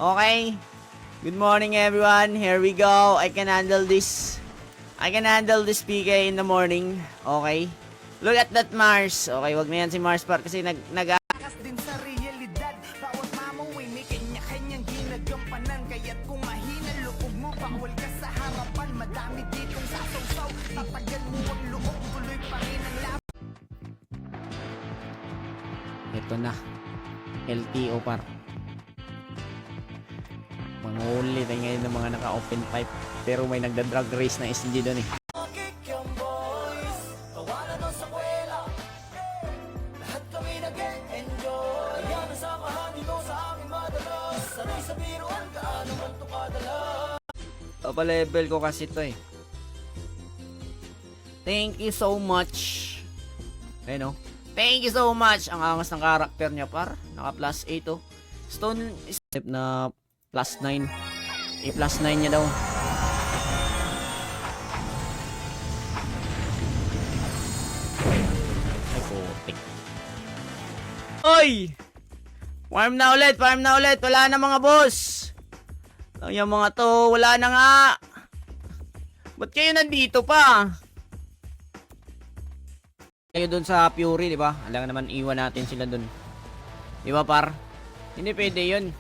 Okay. Good morning everyone. Here we go. I can handle this PK in the morning. Okay. Look at that Mars. Okay, wag na yan si Mars par kasi Takas din sa realidad. Bawat mamaway may kanya-kanyang ginagampanan. Kaya't kung mahina loob mo, bawal ka sa harapan. Madami ditong sasawsaw. Tatagal mo ang loob, tuloy pa rin ang laban. Ito na. LTO par. Manghuli tayo ngayon ng mga naka-open pipe. Pero may nagda-drag race na SG doon eh. Papa-level ko kasi to eh. Thank you so much. Ayun o. Thank you so much. Ang angas ng karakter niya par. Naka plus 8 oh. Stone step na plus 9. I-plus 9 niya daw. Ay putik. Oy! Farm na ulit. Wala na mga boss. Yung mga to, wala na nga. Ba't kayo nandito pa? Kayo dun sa Fury, di ba? Alam naman iwan natin sila dun. Di ba par? Hindi pwede yun.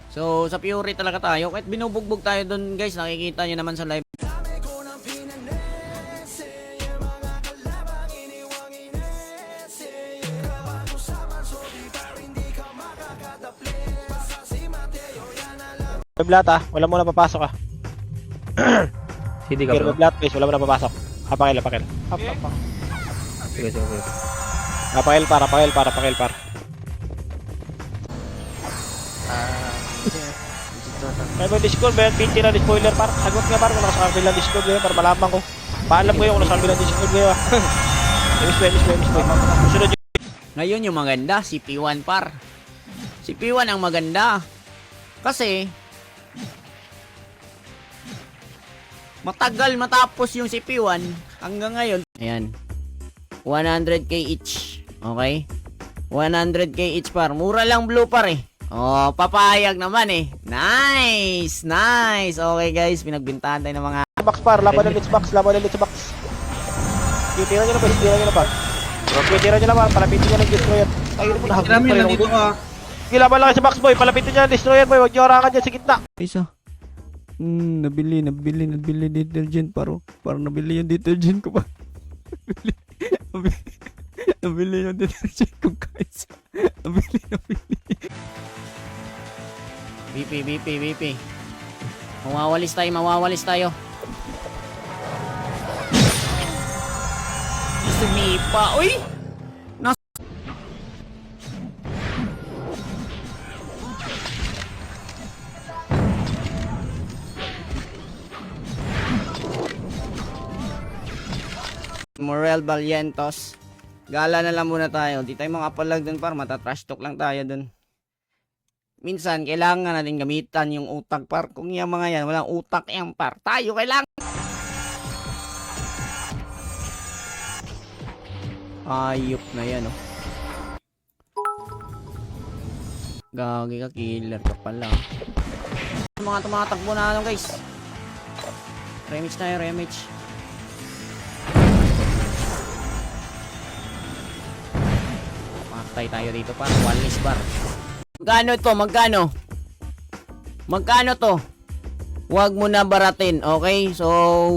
So, sa Fury talaga tayo. Kahit binubugbog tayo dun guys, nakikita nyo naman sa live. Blat ah, wala mo na papasok ah. CD ka bro? Blat guys, wala mo na papasok. Apakil. Sige. Apakil para. Kaya mo Discord, may pinti na spoiler par. Sagot nga par, kung nakasabi lang Discord ngayon para malaman ko. Paalam ko yun kung nakasabi lang Discord ngayon. Miss. Sunod yun. Ngayon yung maganda, si P1 par. Si P1 ang maganda. Kasi, matagal matapos yung CP1 hanggang ngayon. Ayan. 100k each. Okay? 100k each par. Mura lang blue par eh. Oh, papayag naman eh. Nice. Okay guys, pinagbintahan tayo ng mga Box par, laban ulit sa box. Titira nyo na par. Titira nyo na par, palapitin nyo ng destroyer. Ayun mo na. Marami nandito ka. Gilaban lang sa box boy, palapitin nyo ng destroyer boy. Huwag nyo harangan dyan sa gitna. isa. Nabili detergent paro. Parang nabili yung detergent ko pa. nabili yung detergent ko guys. Nabili. BP. Mawawalis tayo. Sumipa. Uy! Morel Valientos. Gala na lang muna tayo. Di tayo makapalag dun par. Matatrash talk lang tayo dun. Minsan, kailangan natin gamitan yung utak par. Kung yung mga yan, walang utak yung par. Tayo kailangan. Ayop na yan oh. Gagi ka, killer ka pala. Mga tumatakbo na ano guys. Remage tayo, remage. Patay tayo dito pa. Wallis bar. Magkano to? Huwag mo na baratin, okay? So,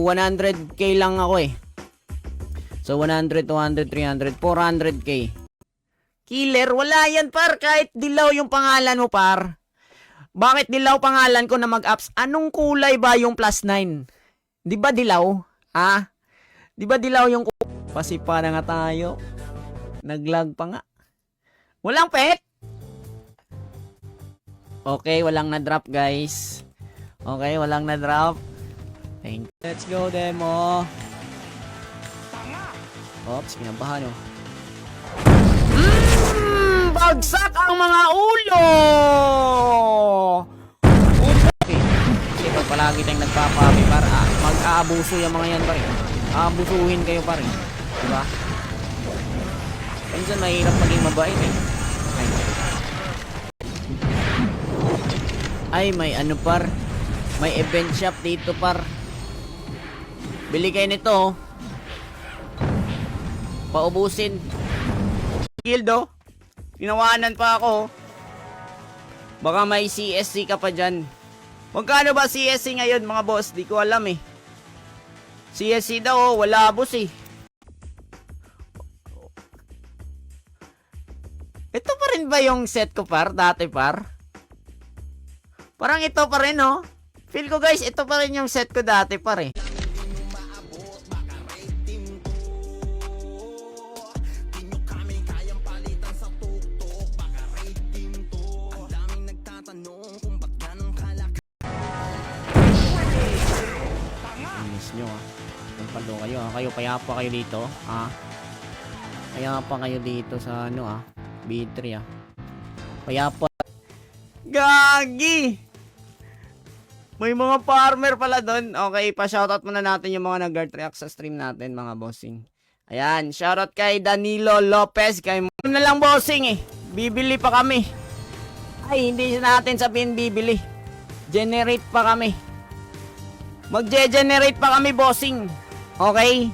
100k lang ako eh. So, 100, 200, 300, 400k. Killer, wala yan par. Kahit dilaw yung pangalan mo par. Bakit dilaw pangalan ko na mag-ups? Anong kulay ba yung plus 9? Di ba dilaw? Ha? Di ba dilaw yung pasipa na nga tayo? Naglag pa nga. Walang pet? Okay, walang na-drop guys. Okay, walang na-drop. Thank you. Let's go demo. Oops, kinabahan oh. Bagsak ang mga ulo! Okay. Kasi pag palagi tayong nagpapapi para mag-aabuso yung mga yan pare. Aabusuhin kayo pare. Diba? Minsan mahirap maging mabait eh. Ay. Ay, may ano par. May event shop dito par. Bili kayo nito oh. Paubusin. Gildo. Tinawanan pa ako. Baka may CSC ka pa dyan. Magkano ba CSC ngayon mga boss? Di ko alam eh. CSC daw oh, wala boss eh. Ito pa rin ba yung set ko par? Dati par? Parang ito pa rin oh. Feel ko guys, ito pa rin yung set ko dati par eh. Nyo ah. Palo kayo ah. Kayo payapa kayo dito ah. Payapa kayo dito sa ano ah. B3 ah. Payapa. Gagi! May mga farmer pala doon. Okay, pa-shoutout muna natin yung mga nag-guard react sa stream natin mga bossing. Ayan, shoutout kay Danilo Lopez. Kay na lang bossing eh. Bibili pa kami. Ay, hindi natin sabihin bibili. Generate pa kami. Magje-generate pa kami, bossing. Okay?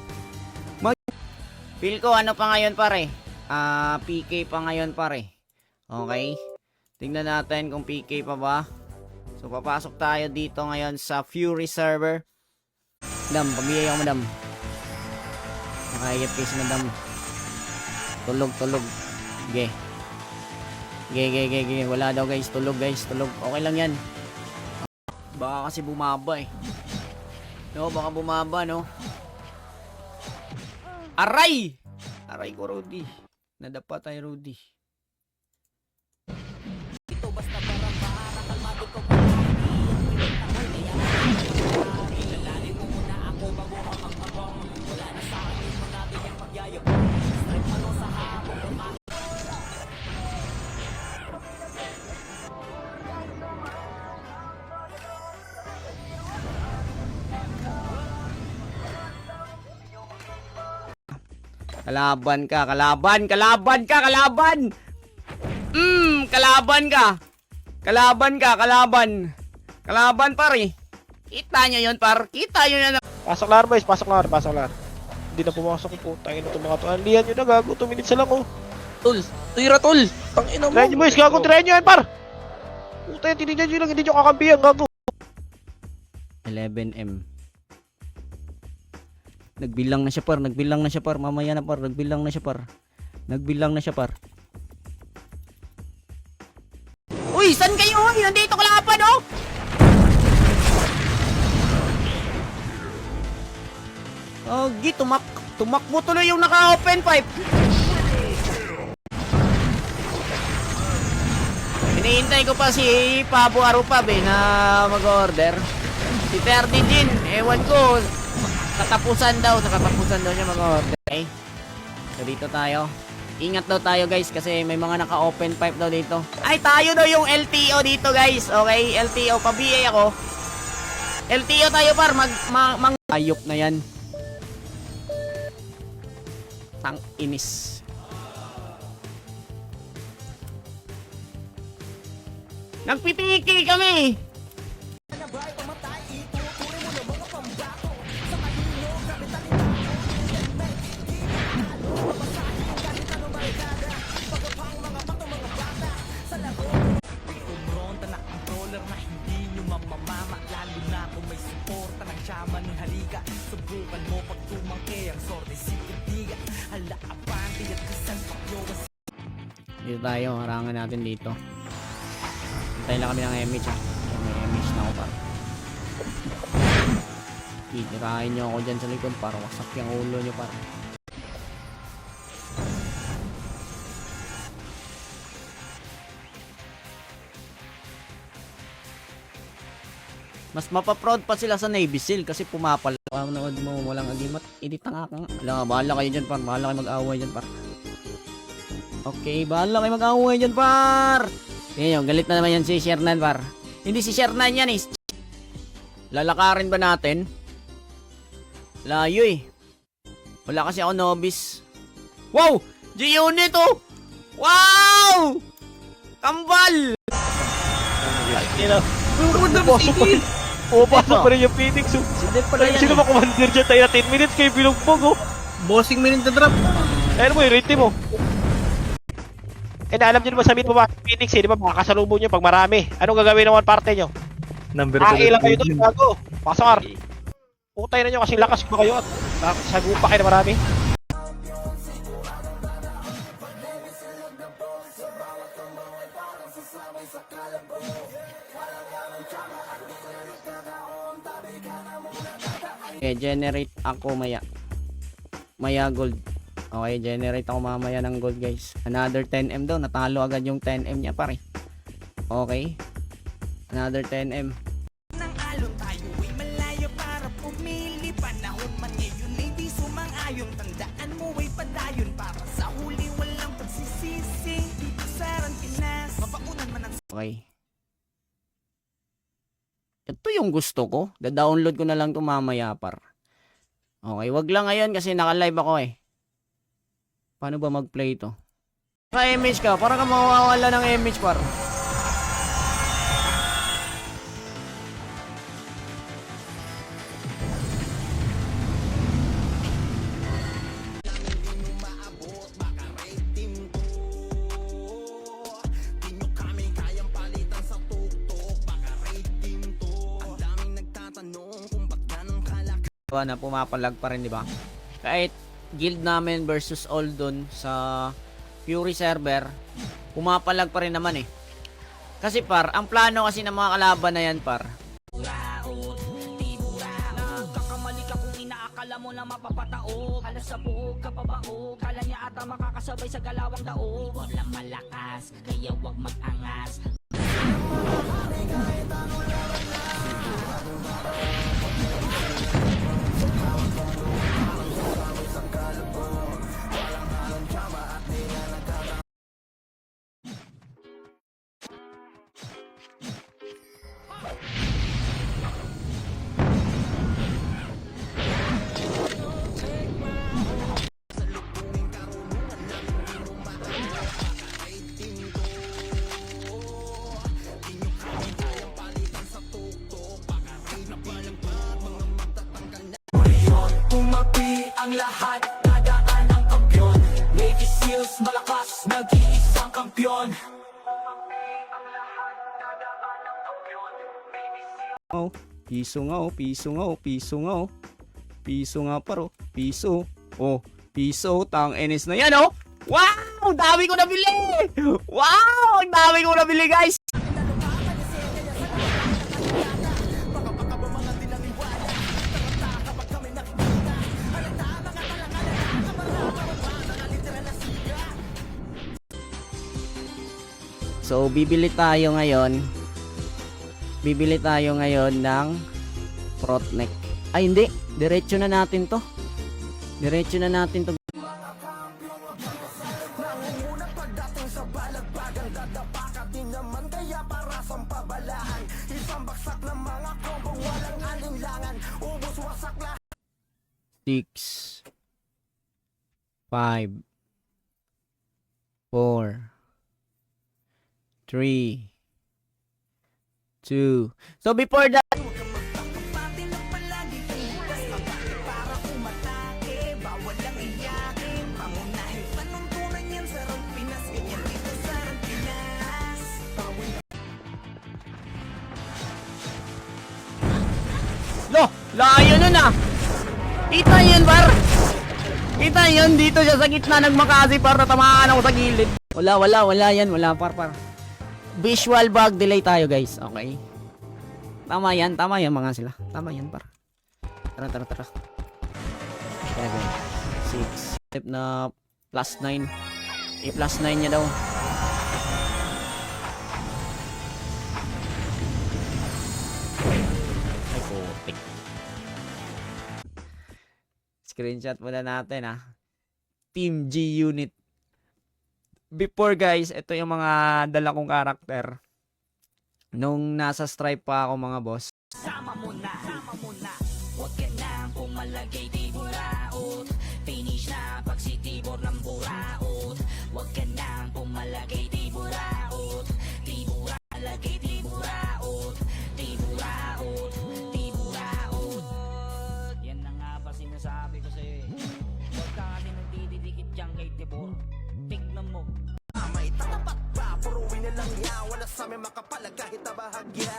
Feel ko, ano pa ngayon, pare? PK pa ngayon, pare. Okay? Tingnan natin kung PK pa ba. So, papasok tayo dito ngayon sa Fury server. Madam, pabiyay ako, madam. Nakahigit kayo si madam. Tulog. Sige. Sige. Wala daw, guys. Tulog. Okay lang yan. Baka kasi bumaba eh. No, baka bumaba, no? Aray! Aray ko, Rudy. Nadapa tayo, Rudy. Ito basta parang para kalmado ko pa. Ilalali mo muna ako bago ka magpapong. Wala na sa akin mo natin yung pagyayo. Strip ano sa hapon. Kalaban ka. Kalaban pare. Kita nyo yun par. Kita nyo yun. Pasok lar boys, pasok lar. Hindi na pumasok yung putang ina itong mga to. Anlihan nyo na gago, 2 minutes na lang oh. Tol, tira tol. Tangina mo. Try nyo boys, gago, try nyo yan par. Puta yan, tinignan nyo lang, hindi nyo kakampihan, gago. 11M. Nagbilang na siya par. Mamaya na par. Nagbilang na siya par. Uy, saan kayo? Nandito kalaban oh. Tumakbo tuloy yung naka-open pipe. Hinihintay ko pa si Pabo Arupab na mag-order. Si Ferdy Jin, ewan ko. Nakatapusan daw niya mag-order. Okay. So dito tayo. Ingat daw tayo guys kasi may mga naka-open pipe daw dito. Ay, tayo daw yung LTO dito guys. Okay, LTO. Pa-BA ako. LTO tayo par. Ayop na yan. Tang inis. Nagpipiki kami. Kumronta na controller na hindi nyo mamamama. Lalo na kung may suporta ng shaman ng halika. Subukan mo pag tumangke ang sorte sikitiga. Hala abante at kasal pakyo. Dito tayo, harangan natin dito. Hintay lang kami ng MH ha. May MH na ako par. Itirahin nyo ako dyan sa likod para wasak yung ulo nyo par. Mas mapaproud pa sila sa Navy Seal kasi pumapal. Panood mo, walang agimat. Edit na nga. Alam, bahala kayo dyan par. Bahala kayo mag-away dyan par. Okay, bahala kayo mag-away dyan par. Yan yung, galit na naman yan si Shernan par. Hindi si Shernan yan eh. Lalakarin ba natin? Layo eh. Wala kasi ako novice. Wow! G-Unit oh! Wow! Kambal! You know. Pumapasok pa rin. Pumapasok pa rin yung Phoenix. Oh. Si Dev pala yan. Sino ba commander dyan? Tayo na 10 minutes kayo binugbog oh. Bossing mo rin drop. Ayun mo yung rate mo. Eh na alam nyo naman sa mid pa Phoenix eh, di ba? Makakasalubong nyo pag marami. Anong gagawin naman parte nyo? Number Ilang kayo doon bago. Pasar. Putay na nyo kasi lakas pa kayo at sagupa kayo na marami. Okay, generate ako maya gold. Okay, generate ako mamaya ng gold guys. Another 10M daw. Natalo agad yung 10M niya pare. Okay. Another 10M. Nang alon tayo ay malayo para pumili. Panahon man ngayon ay di sumang-ayon. Tandaan mo ay padayon para sa huli walang pagsisisi. Dito sa Rantinas, mapaunan man ang Okay. Ito yung gusto ko. Da-download ko na lang ito mamaya par. Okay, wag lang ngayon kasi naka-live ako eh. Paano ba mag-play ito? Naka-image ka, para ka mawawala ng image par. Na pumapalag pa rin, di ba? Kahit guild namin versus all dun sa Fury server, pumapalag pa rin naman eh. Kasi par, ang plano kasi ng mga kalaban na yan par. Kakamali ka kung inaakala mo na mapapatao. Alas sa buhok ka pa bao. Kala niya ata makakasabay sa galawang dao. Walang malakas, kaya wag mag-angas. Pumapi ang lahat, nadaan ang kampyon. Navy Seals, malakas, nag-iisang kampyon. Oh, piso nga oh, piso nga oh, piso nga oh. Piso nga paro, piso. Oh, piso, tang enes na yan oh. Wow, ang dami ko nabili. Wow, ang dami ko nabili guys. So, bibili tayo ngayon. Bibili tayo ngayon ng Protneck. Ay, hindi. Diretso na natin to. Diretso na natin to. Nangunguna pagdating sa balagbagang dadapakat din naman kaya para sampabalaan. Isang baksak ng mga kombong walang alinlangan. Ubus wasak lahat. 6 5 4 3 2. So before that, Pati lang palagi kang bukas mabati para umatake. Bawal lang iyakin. Pangunahin panuntunan yan sa Rampinas. Ganyan dito sa Rampinas. lo, layo nun ah. Kita yun par. Kita yun dito siya sa gitna nagmakasi par, natamaan ako sa gilid. Wala yan, wala par. Visual bug delay tayo guys, okay? Tama yan mga sila. Tama yan par. Tara. 7, 6. Step na plus 9. I-plus 9 niya daw. Ay putik. Screenshot muna natin ah. Team G unit. Before guys, ito yung mga dala kong karakter. Nung nasa stripe pa ako mga boss. Sama mo na, huwag ka na pumalagay di buraot. Finish na pag si Tibor ng buraot. Huwag ka na pumalagay di buraot. Di buraot, lagay di buraot. niya. Wala sa amin makapalag kahit na bahagya.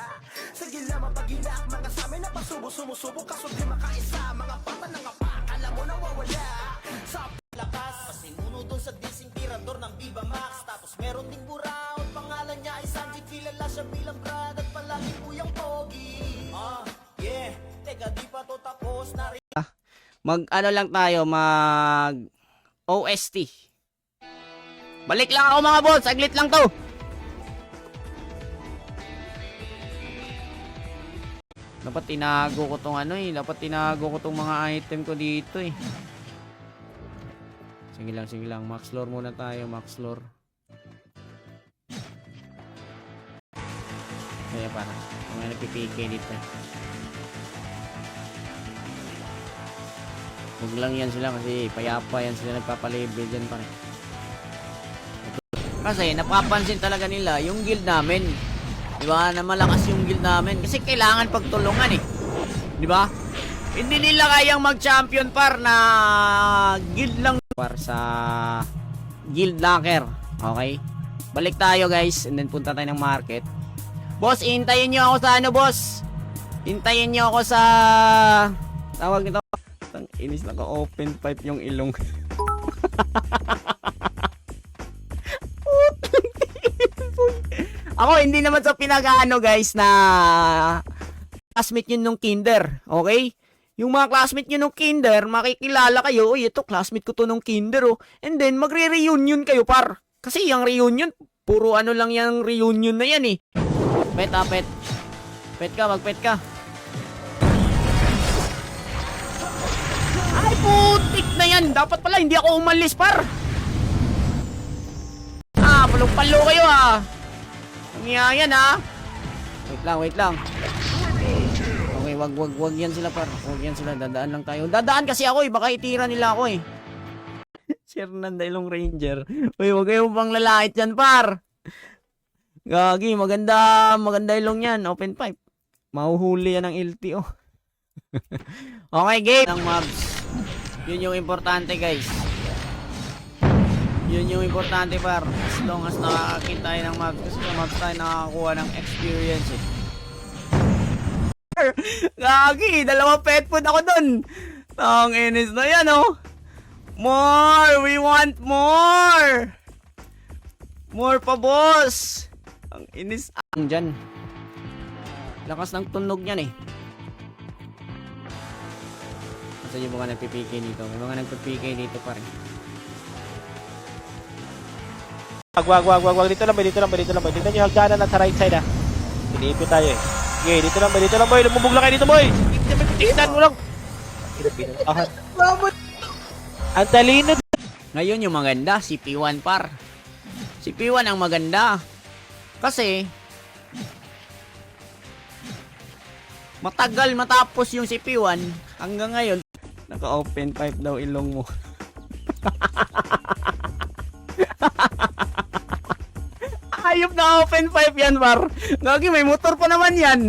Sige lamang pag-ilak, mga sa amin na pasubo-sumusubo. Kaso di makaisa, mga pata ng apak, alam mo nawawala. Sa lakas, pasimuno doon sa dising tirador ng Viva Max. Tapos meron ding buraot, pangalan niya ay Sanji. Kilala siya bilang brad at palagi puyang pogi. Yeah, teka di pa to tapos na rin. Mag ano lang tayo, mag OST. Balik lang ako mga boss, saglit lang to. Dapat tinago ko tong ano dapat tinago ko tong mga item ko dito eh. Sige lang, max lore muna tayo, max lore. Kaya para, mga nagpipk dito. Huwag lang yan sila kasi payapa yan sila nagpapalibel dyan pare. Kasi napapansin talaga nila yung guild namin. Diba? Na malakas yung guild namin. Kasi kailangan pagtulungan eh. Diba? Hindi nila kayang mag-champion par na guild lang par sa guild locker. Okay? Balik tayo guys. And then punta tayo ng market. Boss, hintayin nyo ako sa ano boss? Hintayin nyo ako sa tawag nito. Ang inis, naka-open pipe yung ilong. Ako, hindi naman sa pinag-ano guys na classmate nyo nung kinder. Okay? Yung mga classmate nyo nung kinder, makikilala kayo. Uy, ito, classmate ko to nung kinder. Oh. And then, magre-reunion kayo par. Kasi yung reunion, puro ano lang yung reunion na yan eh. Pet. Pet ka, mag-pet ka. Ay, putik na yan. Dapat pala, hindi ako umalis, par. Palong-palo kayo, Nangyaya yan, Wait lang. Okay, wag yan sila, par. Wag yan sila. Dadaan lang tayo. Dadaan kasi ako, Baka itira nila ako, Sir Nandailong Ranger. Uy, wag kayo pang lalait yan, par. Gagi, maganda ilong yan. Open pipe. Mahuhuli yan ng LTO. Okay, game. Ang mobs. Yun yung importante, guys. Yun yung importante, par. As long as nakakakita tayo ng mobs. Kasi yung mobs tayo nakakakuha ng experience, Gagi, 2 pet food ako dun. Tang inis na yan, More! We want more! More pa, boss! Ang inis. Dyan. Lakas ng tunog yan, Kasi yung mga nagpipk dito. May mga nagpipk dito pa rin. Wag. Dito lang, boy. Tignan nyo yung hagdanan at sa right side, Pinipit tayo, Okay, dito lang, boy. Lumubog lang kayo dito, boy. Tignan mo lang. Ang talino. Ngayon yung maganda, si P1 par. Si P1 ang maganda. Kasi, matagal matapos yung si P1. Hanggang ngayon, naka-open pipe daw ilong mo. Ayop na open pipe yan, par. Gagi, may motor pa naman yan.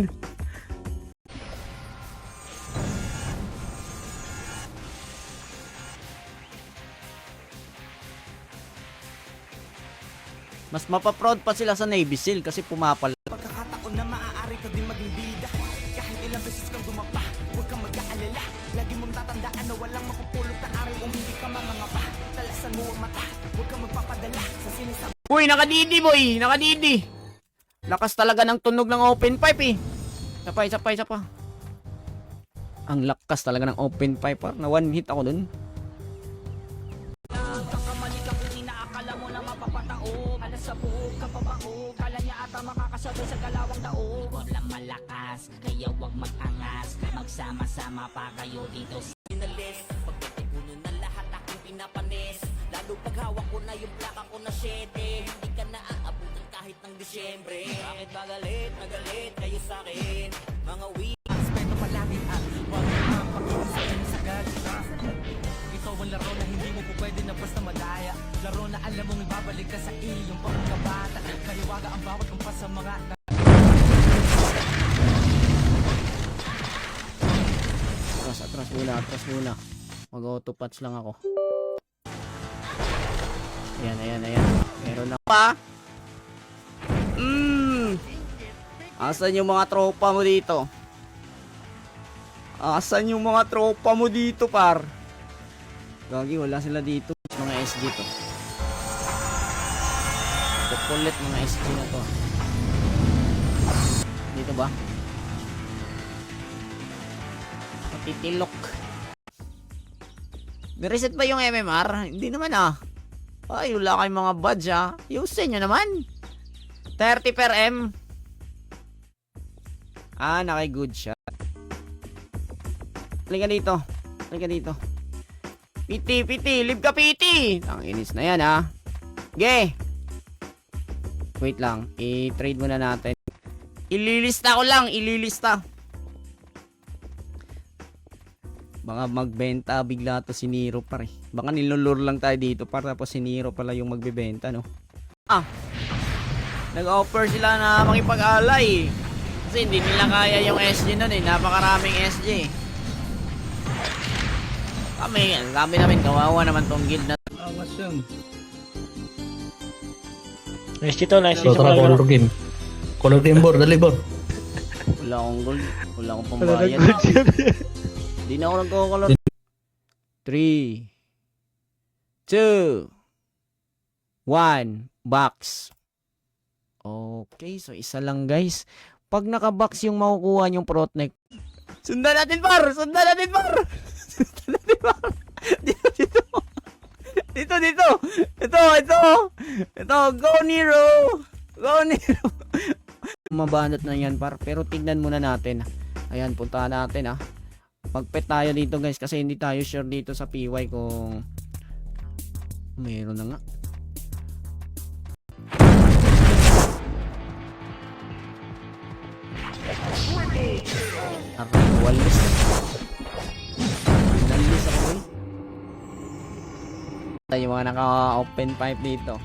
Mas mapaproud pa sila sa Navy SEAL kasi pumapal. Pagkakataon na maaari ka din maging bida. Kahit ilang beses kang dumapa, huwag kang mag-aalala. Lagi mong tatandaan na walang mapupulot na araw kung hindi ka mangangapa. Talasan mo ang mata, huwag kang magpapadala sa sinasabi. Uy, nakadidi boy! Nakadidi! Lakas talaga ng tunog ng open pipe Isa pa. Ang lakas talaga ng open pipe par. Na one hit ako dun. Kakamali ka kung inaakala mo na mapapatao. Alas sa buhok ka pabao. Kala niya ata makakasabay sa galawang daog. Huwag lang malakas, kaya huwag mag-angas. Magsama-sama pa kayo dito sa Pinalis, pagdating ko nun na lahat akong pinapanis. Lalo pag hawak ko na yung plaka ko na 7. Hindi ka na aabutan kahit ng Disyembre. Bakit ba galit kayo sa'kin? Mga respeto palagi huwag mapakinig sa akin sa galit Ito ang laro na hindi mo po pwede na basta madaya. Laro na alam mong ibabalik ka sa iyong pagkabata. Kaliwaga ang bawat kumpas sa mga Atras muna. Mag-auto-patch lang ako. Ayan. Meron na pa. Asan yung mga tropa mo dito? Asan yung mga tropa mo dito, par? Gagi, wala sila dito. Mga SG to. Kukulit mga SG na to. Dito ba? Patitilok. Nireset ba yung MMR? Hindi naman ah. Ay, wala kayong mga badge ah. Yusin nyo naman. 30 per M. Ah, naki-good shot. Halika dito. Halika dito. Piti. Live ka, Piti. Ang inis na yan, ha. Ge. Wait lang. I-trade muna natin. Ililista ko lang. Ililista. Baka magbenta bigla to si Nero, pare. Baka nilulur lang tayo dito, para tapos si Nero pala yung magbebenta, no? Ah. Nag-offer sila na makipag-alay. Kasi hindi nila kaya yung SG nun eh. Napakaraming SG. Kami namin, kawawa naman tong guild na. Awas yun. Nice to, nice So, to. tara, color game. Color game, Bor. Dali, Bor. Wala akong gold. Wala akong pambayad. Hindi na ako nagkakalor. 3 2 1 box. Okay, so isa lang guys. Pag naka-box yung makukuha yung protect. Sundan natin, par! Sundan natin, par! Sundan natin, par! Dito. Ito, go Nero! Go Nero! Mabanat na yan, par. Pero tignan muna natin. Ayan, puntahan natin, ah. Magpet tayo dito, guys. Kasi hindi tayo sure dito sa PY kung meron na nga. Aray, walis. Nalis ako eh. Tayo yung mga naka-open pipe dito.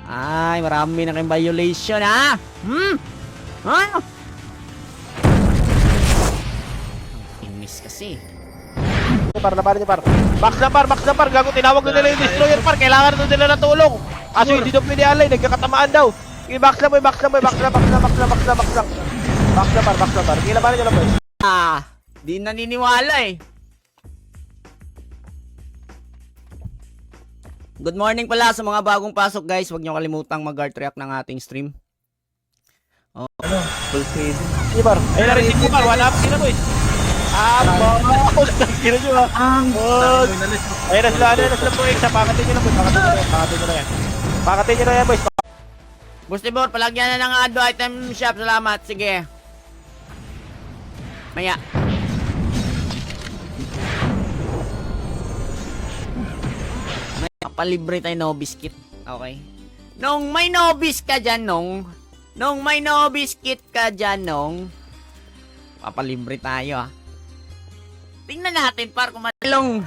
Ay, marami na kayong violation, ha? Ha? Ang inis kasi. Par, naparin niya, par. Max na par. Gago, tinawag na nila yung destroyer, par. Kailangan na nila ng tulong. Kaso hindi daw pwede alay, nagkakatamaan daw. Okay, max na, par. Kailangan niyo lang, boys. Di naniniwala eh. Good morning pala sa mga bagong pasok, guys. Huwag niyo kalimutang mag-art react ng ating stream. Full fade. Sige, par. Ayun na rin si par. Wala pa sila, boys. Kira nyo, ha. Ayun na sila, boys. Pakatin nyo lang, boys. Pakatin nyo na yan, boys. Bustibor, palagyan na ng Ado Item Shop. Salamat. Sige. Maya. May kapalibre tayo no biscuit. Okay. Nung may no biscuit ka dyan, Nung may no biscuit ka dyan, papalibre tayo, ah. Tingnan natin, par, kung matalong.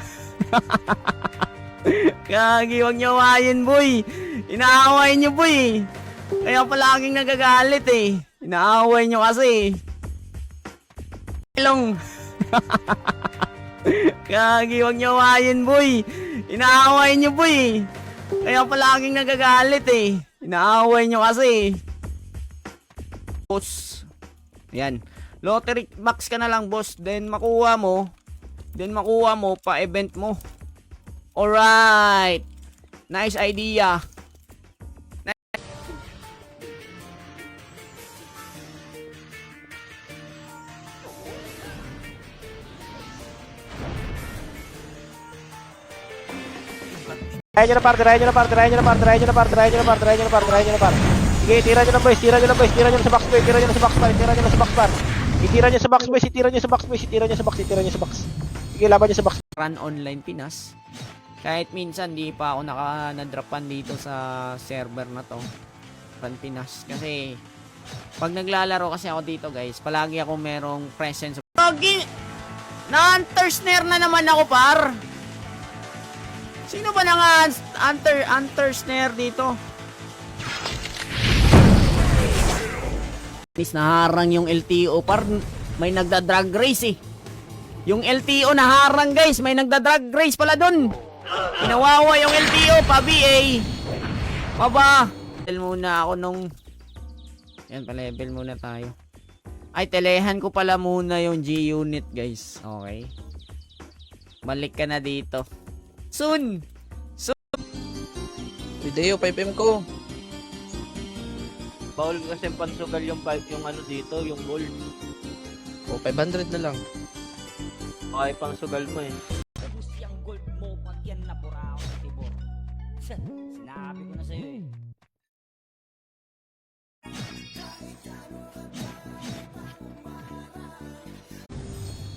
Kagi, huwag niyo awayin, boy. Inaaway niyo, boy. Kaya palaging nagagalit, eh. Inaaway niyo kasi. Talong. Kagi, huwag niyo awayin, boy. Inaaway niyo, boy. Kaya palaging nagagalit, eh. Inaaway niyo kasi. Boss. Ayan. Lottery box ka na lang, boss. Then makuha mo pa event mo. Alright. Nice idea. Tirahin nyo na par. Sige, tira nyo na boys, tira nyo na sa box par. Itira nyo sa box. Sige, laban nyo sa box. Run online Pinas. Kahit minsan di pa ako nadropan dito sa server na to. Run Pinas. Kasi pag naglalaro kasi ako dito, guys, palagi ako merong presence. Lagi! Na-hunter snare na naman ako, par! Sino ba na hunter snare dito? Is naharang yung LTO, par. May nagda-drag race, eh. Yung LTO naharang, guys. May nagda-drag race pala dun. Inawawa yung LTO, pa BA. Paba. Tell muna ako nung Yan, pa-level muna tayo. Ay, telehan ko pala muna yung G-Unit, guys. Okay. Balik ka na dito. Soon! Video, 5M ko. Bawal kasi pansugal yung ano dito, yung gold. O, 500 na lang. Okay, pang sugal mo eh. Tapos yung gold mo pag yan nabura ako sa tibor. Sinabi ko na sa'yo eh.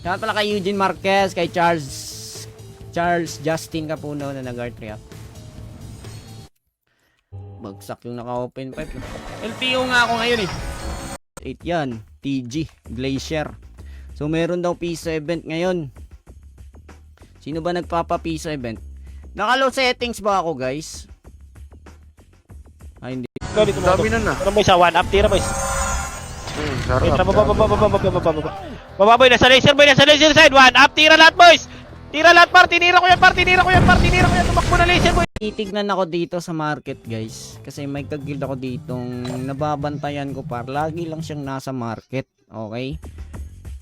Shout pala kay Eugene Marquez, kay Charles Justin Capuno na nag-art react. Bagsak yung naka-open pipe. LTO nga ako ngayon eh. 8 yan. TG. Glacier. So meron daw piso event ngayon. Sino ba nagpapa piso event? Naka-low settings ba ako, guys? Ay, hindi. Dito mo. Dami nun ah. Ano boys, 1 up tira boys. Sarap. Wait, baba boy, nasa laser side, 1 up, tira lahat boys! Tira lahat par, tinira ko yan, tumakbo na laser boy! Titignan ako dito sa market, guys. Kasi may kagil ako ditong nababantayan ko par. Lagi lang siyang nasa market. Okay?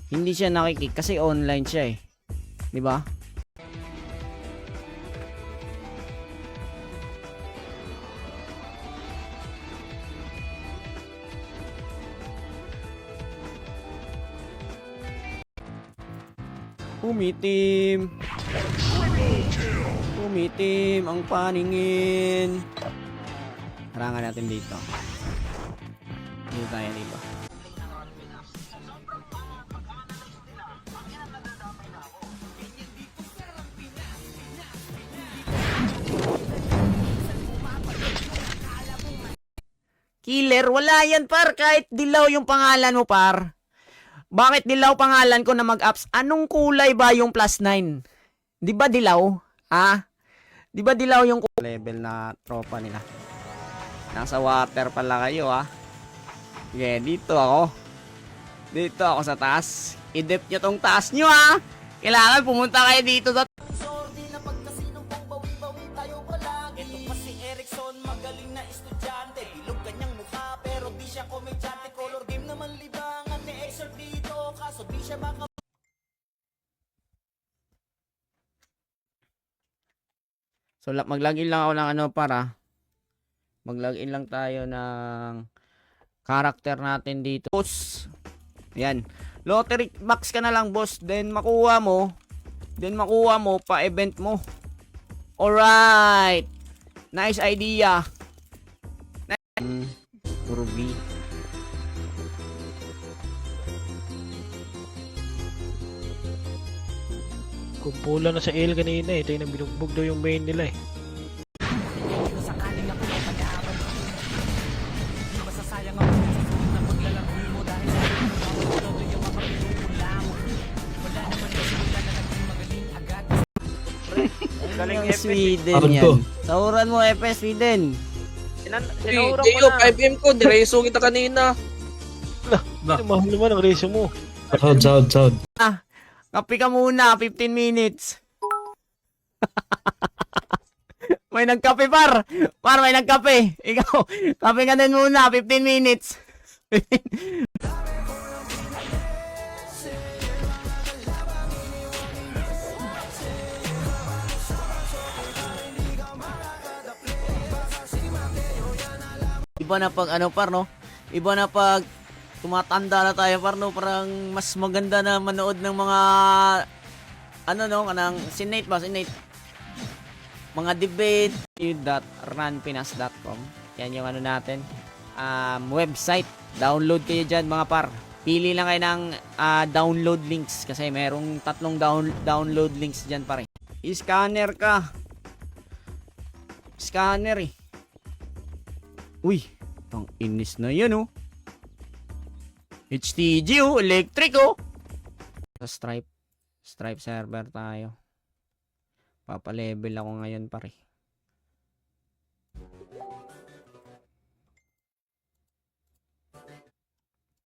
Hindi siya nakikik kasi online siya eh. 'Di ba? Umitim. Umitim ang paningin. Harangan natin dito. Dito tayo, dito. Killer, wala yan par. Kahit dilaw yung pangalan mo par. Bakit dilaw pangalan ko na mag-ups? Anong kulay ba yung +9? Di ba dilaw? Ha? Di ba dilaw yung level na tropa nila? Nasa water pala kayo ha. Okay, dito ako. Dito ako sa taas. I-dep nyo tong taas nyo ha. Kailangan pumunta kayo dito sa Sordi na pagkasinong pang bawi-bawi tayo palagi. Ito pa si Erickson, magaling na estudyante. Bilog kanyang mukha pero di siya komedyante. Color game naman libangan ni Exer dito. Kaso di siya maka... So mag-login lang ako ng ano para mag-login lang tayo ng character natin dito. Boss. Yan. Lottery box ka na lang, boss. Then makuha mo pa event mo. Alright. Nice idea. Puro B. Kumpula na sa L kanina eh, tayo nang binugbog daw yung main nila eh. Sakaling ako ay pag-aaral ko. Di masasayang ako sa susunod na paglalaro mo dahil sa todo yung mga pinupula mo. Wala naman kasi wala na naging magaling agad. Galing Yung FS. Sweden Abot yan. ko. Sauran mo, FS Sweden. Sinurang ko Gio, na. 5M ko. Direso kita kanina. Mahal naman ang reso mo. Sound. Kape ka muna, 15 minutes. May nagkape par. Par, may nagkape. Ikaw, kape ka din muna, 15 minutes. Iba na pag ano par no? Iba na pag tumatanda na tayo par no? Parang mas maganda na manood ng mga ano no? Kanang Senate ba? Senate. Mga debate. .runpinas.com. Yan yung ano natin. Website. Download kayo dyan mga par. Pili lang kayo ng download links. Kasi merong 3 download links dyan pare. I-scanner ka. Scanner eh. Uy, tang inis na yan oh. HTG oh, electric oh. Sa Stripe server tayo. Papa-level ako ngayon pare.